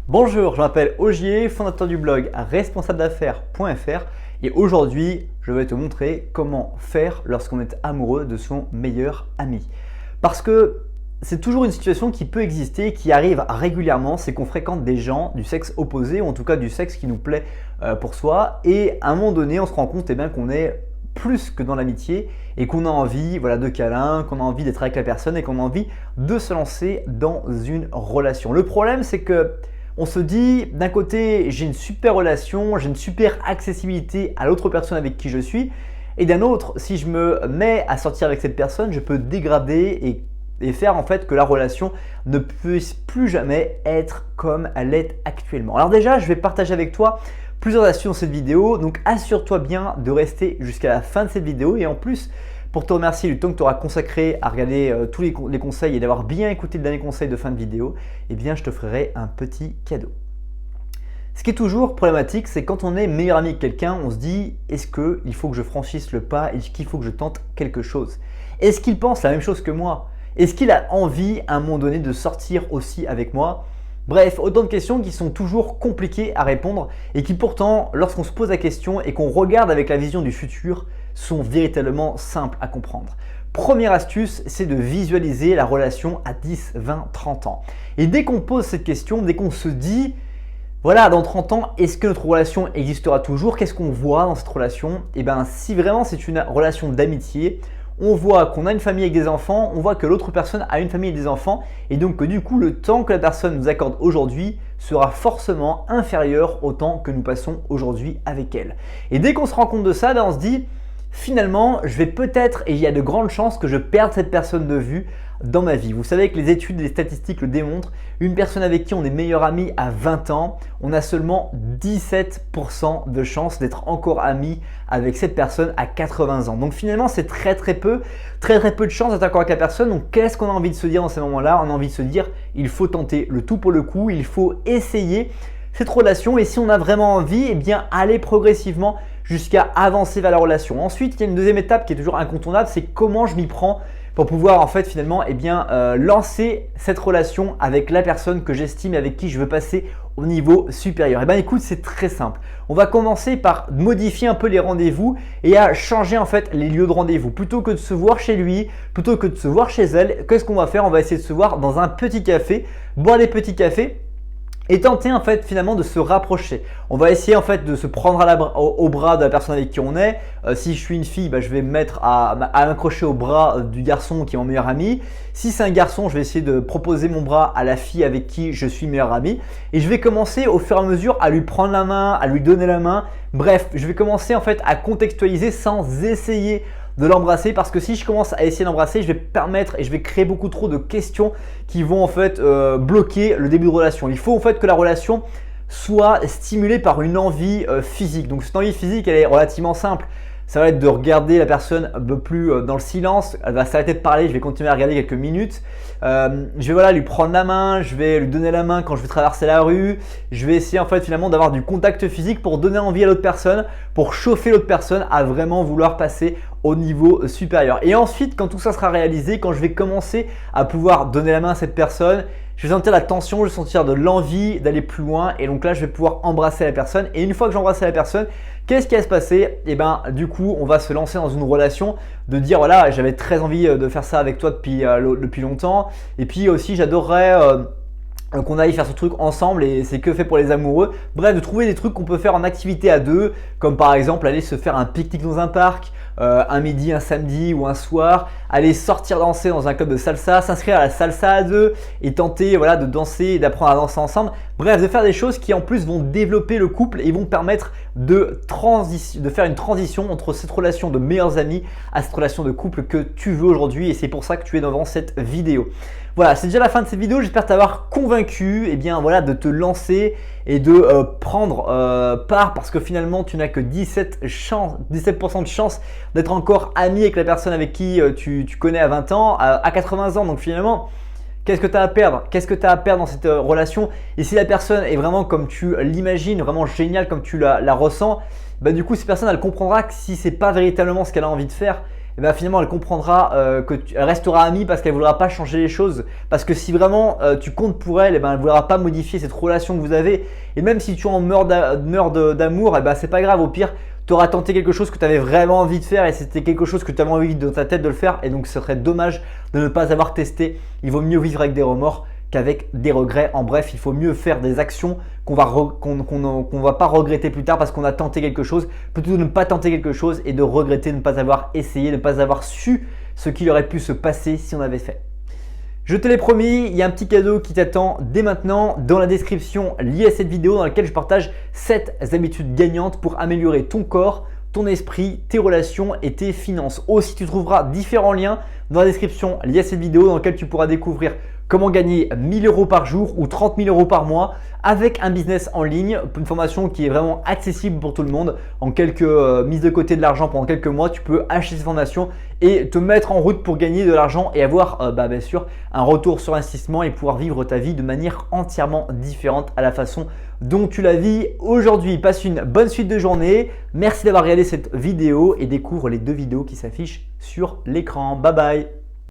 Bonjour, je m'appelle Ogier, fondateur du blog responsabledaffaires.fr et aujourd'hui, je vais te montrer comment faire lorsqu'on est amoureux de son meilleur ami. Parce que c'est toujours une situation qui peut exister, qui arrive régulièrement, c'est qu'on fréquente des gens du sexe opposé ou en tout cas du sexe qui nous plaît pour soi et à un moment donné, on se rend compte qu'on est plus que dans l'amitié et qu'on a envie de câlins, qu'on a envie d'être avec la personne et qu'on a envie de se lancer dans une relation. Le problème, c'est que on se dit, d'un côté, j'ai une super relation, j'ai une super accessibilité à l'autre personne avec qui je suis, et d'un autre, si je me mets à sortir avec cette personne, je peux dégrader et faire en fait que la relation ne puisse plus jamais être comme elle est actuellement. Alors déjà, je vais partager avec toi plusieurs astuces dans cette vidéo, donc assure-toi bien de rester jusqu'à la fin de cette vidéo et en plus, pour te remercier du temps que tu auras consacré à regarder tous les conseils et d'avoir bien écouté le dernier conseil de fin de vidéo, eh bien je te ferai un petit cadeau. Ce qui est toujours problématique, c'est quand on est meilleur ami que quelqu'un, on se dit est-ce qu'il faut que je franchisse le pas, est-ce qu'il faut que je tente quelque chose? Est-ce qu'il pense la même chose que moi? Est-ce qu'il a envie à un moment donné de sortir aussi avec moi? Bref, autant de questions qui sont toujours compliquées à répondre et qui pourtant, lorsqu'on se pose la question et qu'on regarde avec la vision du futur, sont véritablement simples à comprendre. Première astuce, c'est de visualiser la relation à 10, 20, 30 ans. Et dès qu'on pose cette question, dès qu'on se dit, voilà, dans 30 ans, est-ce que notre relation existera toujours? Qu'est-ce qu'on voit dans cette relation? Et bien, si vraiment c'est une relation d'amitié, on voit qu'on a une famille avec des enfants, on voit que l'autre personne a une famille et des enfants, et donc que du coup, le temps que la personne nous accorde aujourd'hui sera forcément inférieur au temps que nous passons aujourd'hui avec elle. Et dès qu'on se rend compte de ça, on se dit, finalement, je vais peut-être, et il y a de grandes chances que je perde cette personne de vue dans ma vie. Vous savez que les études et les statistiques le démontrent, une personne avec qui on est meilleur ami à 20 ans, on a seulement 17% de chances d'être encore ami avec cette personne à 80 ans. Donc finalement, c'est très peu de chances d'être encore avec la personne. Donc qu'est-ce qu'on a envie de se dire dans ces moments-là? On a envie de se dire, il faut tenter le tout pour le coup, il faut essayer cette relation et si on a vraiment envie, eh bien aller progressivement jusqu'à avancer vers la relation. Ensuite, il y a une deuxième étape qui est toujours incontournable, c'est comment je m'y prends pour pouvoir en fait finalement lancer cette relation avec la personne que j'estime et avec qui je veux passer au niveau supérieur. Et bien écoute, c'est très simple. On va commencer par modifier un peu les rendez-vous et à changer en fait les lieux de rendez-vous. Plutôt que de se voir chez lui, plutôt que de se voir chez elle, qu'est-ce qu'on va faire? On va essayer de se voir dans un petit café, boire des petits cafés et tenter en fait finalement de se rapprocher. On va essayer en fait de se prendre au bras de la personne avec qui on est. Si je suis une fille, je vais me mettre à m'accrocher au bras du garçon qui est mon meilleur ami. Si c'est un garçon, je vais essayer de proposer mon bras à la fille avec qui je suis meilleur ami. Et je vais commencer au fur et à mesure à lui prendre la main, à lui donner la main. Bref, je vais commencer en fait à contextualiser sans essayer de l'embrasser parce que si je commence à essayer d'embrasser, je vais permettre et je vais créer beaucoup trop de questions qui vont en fait bloquer le début de relation. Il faut en fait que la relation soit stimulée par une envie physique. Donc cette envie physique, elle est relativement simple. Ça va être de regarder la personne un peu plus dans le silence. Elle va s'arrêter de parler, je vais continuer à regarder quelques minutes. Je vais lui prendre la main, je vais lui donner la main quand je vais traverser la rue. Je vais essayer en fait finalement d'avoir du contact physique pour donner envie à l'autre personne, pour chauffer l'autre personne à vraiment vouloir passer au niveau supérieur. Et ensuite, quand tout ça sera réalisé, quand je vais commencer à pouvoir donner la main à cette personne, je vais sentir la tension, je vais sentir de l'envie d'aller plus loin et donc là je vais pouvoir embrasser la personne et une fois que j'ai embrassé la personne, qu'est-ce qui va se passer? Et bien du coup on va se lancer dans une relation de dire voilà j'avais très envie de faire ça avec toi depuis longtemps et puis aussi j'adorerais qu'on aille faire ce truc ensemble et c'est que fait pour les amoureux. Bref, de trouver des trucs qu'on peut faire en activité à deux, comme par exemple aller se faire un pique-nique dans un parc, un midi, un samedi ou un soir, aller sortir danser dans un club de salsa, s'inscrire à la salsa à deux et tenter de danser et d'apprendre à danser ensemble. Bref, de faire des choses qui en plus vont développer le couple et vont permettre de faire une transition entre cette relation de meilleurs amis à cette relation de couple que tu veux aujourd'hui et c'est pour ça que tu es devant cette vidéo. Voilà, c'est déjà la fin de cette vidéo, j'espère t'avoir convaincu de te lancer et de prendre part parce que finalement tu n'as que 17% de chance d'être encore ami avec la personne avec qui tu connais à 20 ans, à 80 ans. Donc finalement, qu'est-ce que tu as à perdre? Qu'est-ce que tu as à perdre dans cette relation? Et si la personne est vraiment comme tu l'imagines, vraiment géniale comme tu la ressens, du coup cette personne elle comprendra que si c'est pas véritablement ce qu'elle a envie de faire, et ben finalement elle comprendra elle restera amie parce qu'elle ne voudra pas changer les choses. Parce que si vraiment tu comptes pour elle, et ben elle ne voudra pas modifier cette relation que vous avez. Et même si tu en meurs d'amour, et ben c'est pas grave, au pire tu auras tenté quelque chose que tu avais vraiment envie de faire et c'était quelque chose que tu avais envie dans ta tête de le faire, et donc ce serait dommage de ne pas avoir testé. Il vaut mieux vivre avec des remords qu'avec des regrets. En bref, il faut mieux faire des actions qu'on va pas regretter plus tard parce qu'on a tenté quelque chose, plutôt que de ne pas tenter quelque chose et de regretter de ne pas avoir essayé, de ne pas avoir su ce qu'il aurait pu se passer si on avait fait. Je te l'ai promis, il y a un petit cadeau qui t'attend dès maintenant dans la description liée à cette vidéo, dans laquelle je partage 7 habitudes gagnantes pour améliorer ton corps, ton esprit, tes relations et tes finances. Aussi, tu trouveras différents liens dans la description liée à cette vidéo, dans laquelle tu pourras découvrir comment gagner 1000 € par jour ou 30 000 € par mois avec un business en ligne. Une formation qui est vraiment accessible pour tout le monde. En quelques mises de côté de l'argent pendant quelques mois, tu peux acheter cette formation et te mettre en route pour gagner de l'argent et avoir bien sûr un retour sur investissement et pouvoir vivre ta vie de manière entièrement différente à la façon dont tu la vis aujourd'hui. Passe une bonne suite de journée. Merci d'avoir regardé cette vidéo et découvre les 2 vidéos qui s'affichent sur l'écran. Bye bye.